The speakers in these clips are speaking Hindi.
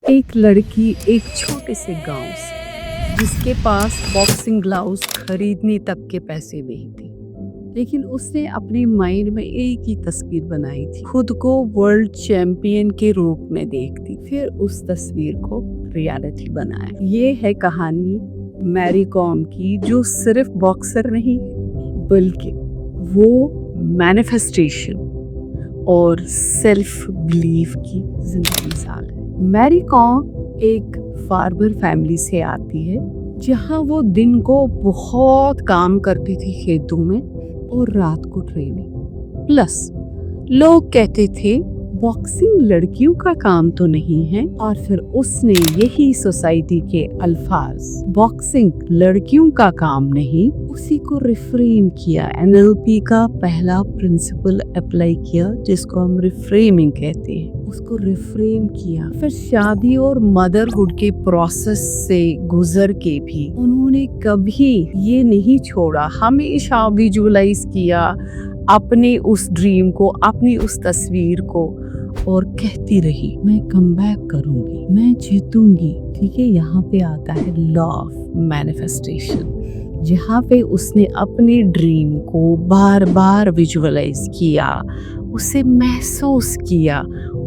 एक लड़की एक छोटे से गांव से जिसके पास बॉक्सिंग ग्लव्स खरीदने तक के पैसे नहीं थे, लेकिन उसने अपने माइंड में एक ही तस्वीर बनाई थी, खुद को वर्ल्ड चैंपियन के रूप में देखती। फिर उस तस्वीर को रियलिटी बनाया। ये है कहानी मैरी कॉम की, जो सिर्फ बॉक्सर नहीं बल्कि वो मैनिफेस्टेशन और सेल्फ बिलीफ की जिंदा मिसाल है। मैरी कॉम एक फार्मर फैमिली से आती है, जहां वो दिन को बहुत काम करती थी खेतों में और रात को ट्रेनिंग। प्लस लोग कहते थे बॉक्सिंग लड़कियों का काम तो नहीं है, और फिर उसने यही सोसाइटी के अल्फाज बॉक्सिंग लड़कियों का काम नहीं, उसी को रिफ्रेम किया। एनएलपी का पहला प्रिंसिपल अप्लाई किया, जिसको हम रिफ्रेमिंग कहते हैं, उसको रिफ्रेम किया। फिर शादी और मदरहुड के प्रोसेस से गुजर के भी उन्होंने कभी ये नहीं छोड़ा, हमेशा विजुअलाइज किया अपने उस ड्रीम को, अपनी उस तस्वीर को, और कहती रही मैं कमबैक करूंगी, मैं जीतूंगी। ठीक है, यहाँ पे आता है लॉ ऑफ मैनिफेस्टेशन, जहाँ पे उसने अपने ड्रीम को बार बार विजुअलाइज किया, उसे महसूस किया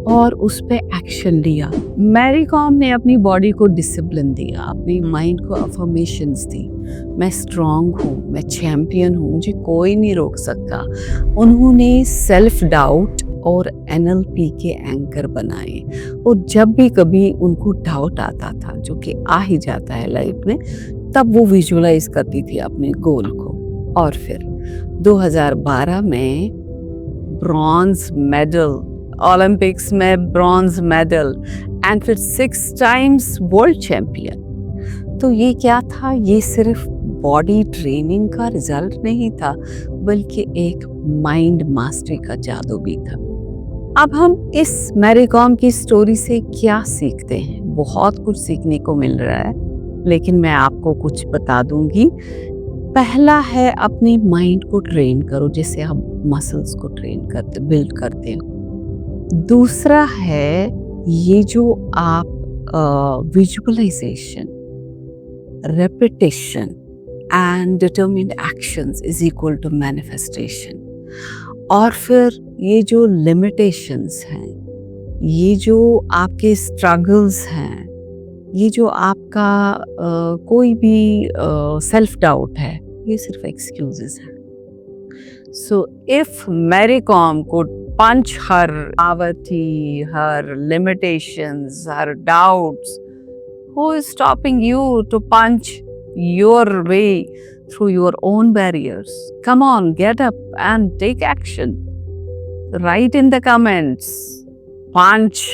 और उस पे एक्शन लिया। मैरी कॉम ने अपनी बॉडी को डिसिप्लिन दिया, अपनी माइंड को अफर्मेशंस दी। मैं स्ट्रांग हूँ, मैं चैंपियन हूँ, मुझे कोई नहीं रोक सकता। उन्होंने सेल्फ डाउट और एनएलपी के एंकर बनाए, और जब भी कभी उनको डाउट आता था, जो कि आ ही जाता है लाइफ में, तब वो विजुअलाइज करती थी अपने गोल को। और फिर 2012 में ब्रॉन्ज मेडल, ओलंपिक्स में ब्रॉन्ज मेडल, एंड फिर 6 टाइम्स वर्ल्ड चैंपियन। तो ये क्या था? ये सिर्फ बॉडी ट्रेनिंग का रिजल्ट नहीं था, बल्कि एक माइंड मास्टरी का जादू भी था। अब हम इस मैरी कॉम की स्टोरी से क्या सीखते हैं? बहुत कुछ सीखने को मिल रहा है, लेकिन मैं आपको कुछ बता दूंगी। पहला है, अपनी माइंड को ट्रेन करो, जैसे हम मसल्स को ट्रेन करते, बिल्ड करते हैं। दूसरा है, ये जो आप visualisation, repetition and determined actions is equal to manifestation. और फिर ये जो लिमिटेशंस हैं, ये जो आपके स्ट्रगल्स हैं, ये जो आपका कोई भी सेल्फ डाउट है, ये सिर्फ एक्सक्यूजेस हैं। So if Mary Kom could punch her poverty, her limitations, her doubts, who is stopping you to punch your way through your own barriers? Come on, get up and take action. Write in the comments, punch